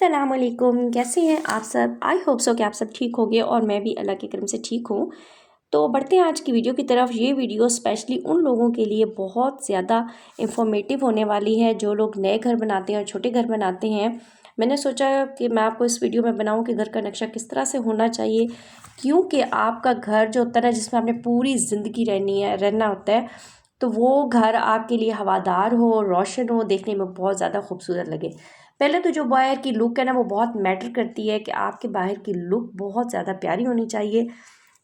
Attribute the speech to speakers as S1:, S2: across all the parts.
S1: अस्सलाम वालेकुम, कैसे हैं आप सब। आई होप सो कि आप सब ठीक होंगे और मैं भी अल्लाह के करम से ठीक हूँ। तो बढ़ते हैं आज की वीडियो की तरफ। ये वीडियो स्पेशली उन लोगों के लिए बहुत ज़्यादा इंफॉर्मेटिव होने वाली है जो लोग नए घर बनाते हैं और छोटे घर बनाते हैं। मैंने सोचा कि मैं आपको इस वीडियो में बनाऊं कि घर का नक्शा किस तरह से होना चाहिए, क्योंकि आपका घर जो होता है ना, जिसमें आपने पूरी ज़िंदगी रहना होता है, तो वो घर आपके लिए हवादार हो, रोशन हो, देखने में बहुत ज़्यादा खूबसूरत लगे। पहले तो जो बाहर की लुक है ना, वो बहुत मैटर करती है कि आपके बाहर की लुक बहुत ज़्यादा प्यारी होनी चाहिए।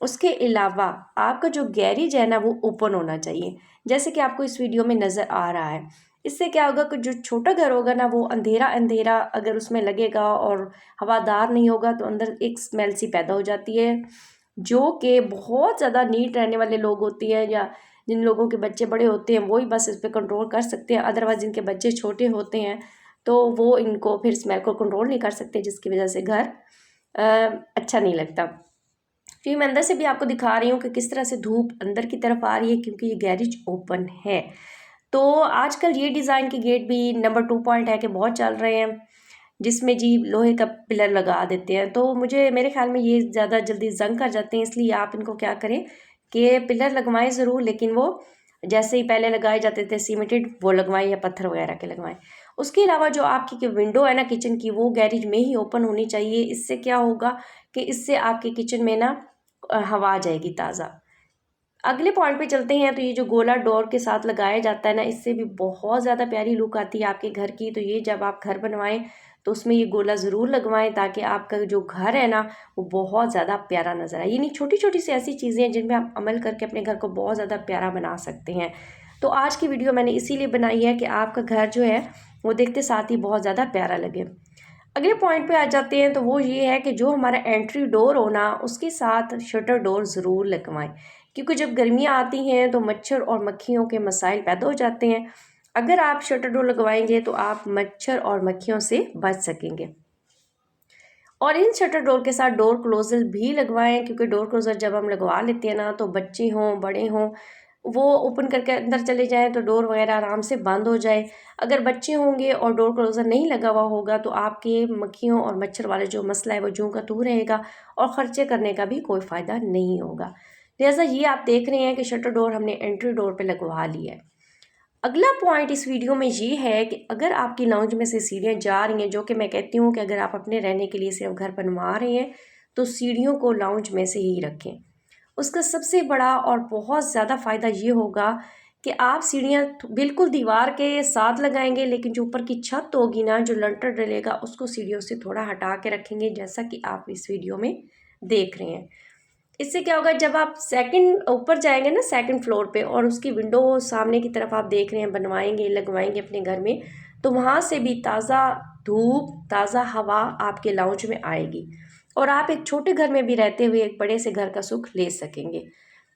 S1: उसके अलावा आपका जो गैरेज है ना, वो ओपन होना चाहिए, जैसे कि आपको इस वीडियो में नज़र आ रहा है। इससे क्या होगा कि जो छोटा घर होगा ना, वो अंधेरा अंधेरा अगर उसमें लगेगा और हवादार नहीं होगा तो अंदर एक स्मेल सी पैदा हो जाती है, जो कि बहुत ज़्यादा नीट रहने वाले लोग होती हैं या जिन लोगों के बच्चे बड़े होते हैं वही बस इस पर कंट्रोल कर सकते हैं। अदरवाइज़ जिनके बच्चे छोटे होते हैं तो वो इनको फिर स्मेल को कंट्रोल नहीं कर सकते, जिसकी वजह से घर अच्छा नहीं लगता। फिर मैं अंदर से भी आपको दिखा रही हूँ कि किस तरह से धूप अंदर की तरफ आ रही है, क्योंकि ये गैरेज ओपन है। तो आजकल ये डिज़ाइन के गेट भी नंबर 2 पॉइंट है कि बहुत चल रहे हैं, जिसमें जी लोहे का पिलर लगा देते हैं। तो मेरे ख्याल में ये ज़्यादा जल्दी जंग कर जाते हैं, इसलिए आप इनको क्या करें कि पिलर लगवाएं ज़रूर, लेकिन वो जैसे ही पहले लगाए जाते थे सीमेंटेड, वो लगवाएं या पत्थर वगैरह के लगवाएं। उसके अलावा जो आपकी विंडो है ना किचन की, वो गैरेज में ही ओपन होनी चाहिए। इससे क्या होगा कि इससे आपके किचन में ना हवा आ जाएगी ताज़ा। अगले पॉइंट पे चलते हैं। तो ये जो गोला डोर के साथ लगाया जाता है ना, इससे भी बहुत ज़्यादा प्यारी लुक आती है आपके घर की। तो ये जब आप घर बनवाएं तो उसमें ये गोला ज़रूर लगवाएं, ताकि आपका जो घर है ना, वो बहुत ज़्यादा प्यारा नज़र आए। यानी छोटी छोटी सी ऐसी चीज़ें हैं जिनमें आप अमल करके अपने घर को बहुत ज़्यादा प्यारा बना सकते हैं। तो आज की वीडियो मैंने इसीलिए बनाई है कि आपका घर जो है वो देखते साथ ही बहुत ज़्यादा प्यारा लगे। अगले पॉइंट पे आ जाते हैं। तो वो ये है कि जो हमारा एंट्री डोर हो ना, उसके साथ शटर डोर ज़रूर लगवाएं, क्योंकि जब गर्मियाँ आती हैं तो मच्छर और मक्खियों के मसाइल पैदा हो जाते हैं। अगर आप शटर डोर लगवाएंगे तो आप मच्छर और मक्खियों से बच सकेंगे। और इन शटर डोर के साथ डोर क्लोजर भी लगवाएं, क्योंकि डोर क्लोजर जब हम लगवा लेते हैं ना, तो बच्चे हों बड़े हों, वो ओपन करके अंदर चले जाएं तो डोर वगैरह आराम से बंद हो जाए। अगर बच्चे होंगे और डोर क्लोजर नहीं लगा हुआ होगा तो आपके मक्खियों और मच्छर वाले जो मसला है वो जूं का तू रहेगा, और ख़र्चे करने का भी कोई फ़ायदा नहीं होगा। लिहाजा ये आप देख रहे हैं कि शटर डोर हमने एंट्री डोर पे लगवा लिया है। अगला पॉइंट इस वीडियो में ये है कि अगर आपकी लाउंज में से सीढ़ियाँ जा रही हैं, जो कि मैं कहती हूँ कि अगर आप अपने रहने के लिए सिर्फ घर बनवा रहे हैं तो सीढ़ियों को लाउंज में से ही रखें। उसका सबसे बड़ा और बहुत ज़्यादा फ़ायदा ये होगा कि आप सीढ़ियाँ बिल्कुल दीवार के साथ लगाएंगे, लेकिन जो ऊपर की छत होगी ना, जो लंटर डलेगा, उसको सीढ़ियों से थोड़ा हटा के रखेंगे, जैसा कि आप इस वीडियो में देख रहे हैं। इससे क्या होगा, जब आप सेकंड ऊपर जाएंगे ना, सेकंड फ्लोर पे, और उसकी विंडो सामने की तरफ आप देख रहे हैं, बनवाएंगे लगवाएंगे अपने घर में, तो वहाँ से भी ताज़ा धूप ताज़ा हवा आपके लाउंज में आएगी, और आप एक छोटे घर में भी रहते हुए एक बड़े से घर का सुख ले सकेंगे।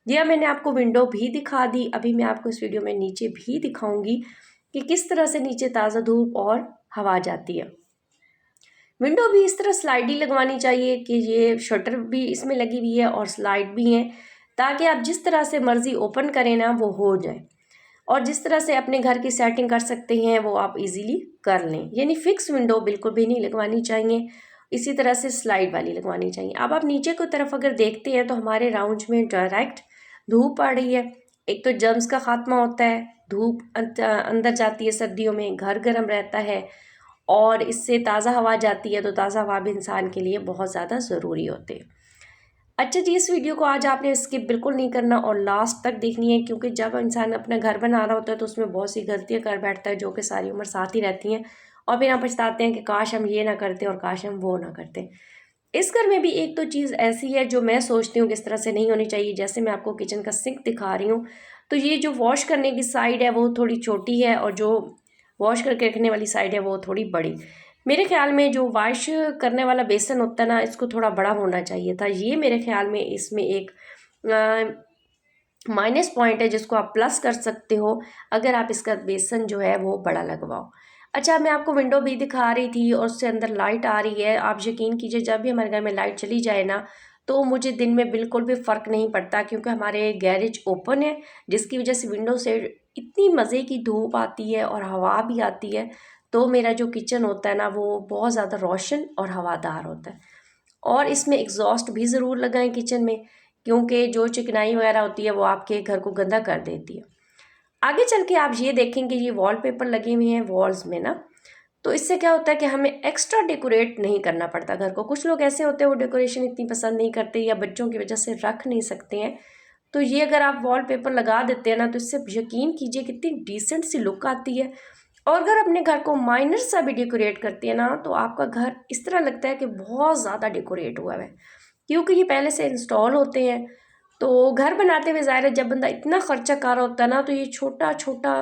S1: यह मैंने आपको विंडो भी दिखा दी, अभी मैं आपको इस वीडियो में नीचे भी दिखाऊंगी कि किस तरह से नीचे ताज़ा धूप और हवा जाती है। विंडो भी इस तरह स्लाइड ही लगवानी चाहिए कि ये शटर भी इसमें लगी हुई है और स्लाइड भी है, ताकि आप जिस तरह से मर्ज़ी ओपन करें ना, वो हो जाए, और जिस तरह से अपने घर की सेटिंग कर सकते हैं वो आप इजीली कर लें। यानी फिक्स विंडो बिल्कुल भी नहीं लगवानी चाहिए, इसी तरह से स्लाइड वाली लगवानी चाहिए। अब आप नीचे की तरफ अगर देखते हैं तो हमारे राउंड में डायरेक्ट धूप पड़ रही है। एक तो जर्म्स का खात्मा होता है, धूप अंदर जाती है, सर्दियों में घर गर्म रहता है, और इससे ताज़ा हवा जाती है, तो ताज़ा हवा भी इंसान के लिए बहुत ज़्यादा ज़रूरी होती है। अच्छा जी, इस वीडियो को आज आपने स्किप बिल्कुल नहीं करना और लास्ट तक देखनी है, क्योंकि जब इंसान अपना घर बना रहा होता है तो उसमें बहुत सी गलतियां कर बैठता है, जो कि सारी उम्र साथ ही रहती हैं, और फिर हम पछताते हैं कि काश हम ये ना करते और काश हम वो ना करते। इस घर में भी एक तो चीज़ ऐसी है जो मैं सोचती हूँ कि इस तरह से नहीं होनी चाहिए। जैसे मैं आपको किचन का सिंक दिखा रही हूँ, तो ये जो वॉश करने की साइड है वो थोड़ी छोटी है, और जो वॉश करके रखने वाली साइड है वो थोड़ी बड़ी। मेरे ख्याल में जो वॉश करने वाला बेसन होता है ना, इसको थोड़ा बड़ा होना चाहिए था। ये मेरे ख्याल में इसमें एक माइनस पॉइंट है, जिसको आप प्लस कर सकते हो अगर आप इसका बेसन जो है वो बड़ा लगवाओ। अच्छा, मैं आपको विंडो भी दिखा रही थी और उससे अंदर लाइट आ रही है। आप यकीन कीजिए, जब भी हमारे घर में लाइट चली जाए ना, तो मुझे दिन में बिल्कुल भी फ़र्क नहीं पड़ता, क्योंकि हमारे गैरेज ओपन है, जिसकी वजह से विंडो से इतनी मज़े की धूप आती है और हवा भी आती है। तो मेरा जो किचन होता है ना वो बहुत ज़्यादा रोशन और हवादार होता है। और इसमें एग्जॉस्ट भी ज़रूर लगाएं किचन में, क्योंकि जो चिकनाई वगैरह होती है वो आपके घर को गंदा कर देती है। आगे चल के आप ये देखेंगे ये वॉलपेपर लगे हुए हैं वॉल्स में ना, तो इससे क्या होता है कि हमें एक्स्ट्रा डेकोरेट नहीं करना पड़ता घर को। कुछ लोग ऐसे होते हैं वो डेकोरेशन इतनी पसंद नहीं करते या बच्चों की वजह से रख नहीं सकते हैं, तो ये अगर आप वॉलपेपर लगा देते हैं ना तो इससे यकीन कीजिए कितनी डिसेंट सी लुक आती है। और अगर अपने घर को माइनर सा भी डेकोरेट करती है ना तो आपका घर इस तरह लगता है कि बहुत ज़्यादा डेकोरेट हुआ है, क्योंकि ये पहले से इंस्टॉल होते हैं। तो घर बनाते हुए ज़ाहिर है जब बंदा इतना खर्चा कर रहा होता है ना तो ये छोटा छोटा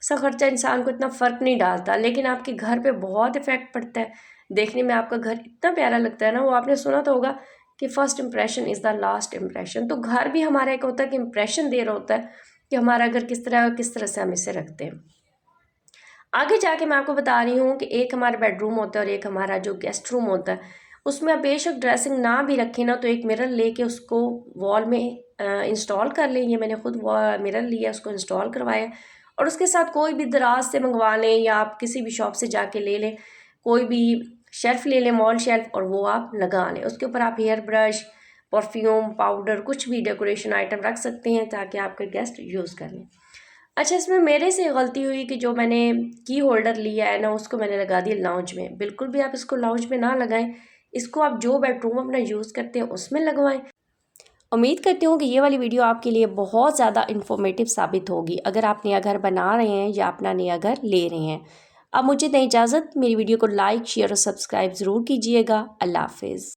S1: सा खर्चा इंसान को इतना फ़र्क नहीं डालता, लेकिन आपके घर पे बहुत इफ़ेक्ट पड़ता है। देखने में आपका घर इतना प्यारा लगता है ना, वो आपने सुना तो होगा कि first impression is the last impression. तो घर भी हमारा एक होता है कि इम्प्रेशन दे रहा होता है कि हमारा घर किस तरह से हम इसे रखते हैं। आगे जाके मैं आपको बता रही हूँ कि एक हमारा बेडरूम होता है और एक हमारा जो गेस्ट रूम होता है, उसमें आप बेशक ड्रेसिंग ना भी रखें ना तो एक मिरर लेके उसको वॉल में इंस्टॉल कर लें। ये मैंने खुद मिरर लिया, उसको इंस्टॉल करवाया, और उसके साथ कोई भी दराज से मंगवा लें या आप किसी भी शॉप से जाके ले लें, कोई भी शेल्फ़ ले लें, मॉल शेल्फ़, और वो आप लगा लें। उसके ऊपर आप हेयर ब्रश, परफ्यूम, पाउडर, कुछ भी डेकोरेशन आइटम रख सकते हैं ताकि आपके गेस्ट यूज़ कर लें। अच्छा, इसमें मेरे से गलती हुई कि जो मैंने की होल्डर लिया है ना उसको मैंने लगा दिया लाउंज में। बिल्कुल भी आप इसको लाउंज में ना लगाएं, इसको आप जो बेडरूम अपना यूज़ करते हैं उसमें लगवाएं। उम्मीद करती हूँ कि ये वाली वीडियो आपके लिए बहुत ज़्यादा इन्फॉर्मेटिव साबित होगी अगर आप नया घर बना रहे हैं या अपना नया घर ले रहे हैं। अब मुझे दें इजाज़त, मेरी वीडियो को लाइक, शेयर और सब्सक्राइब ज़रूर कीजिएगा। अल्लाह हाफिज़।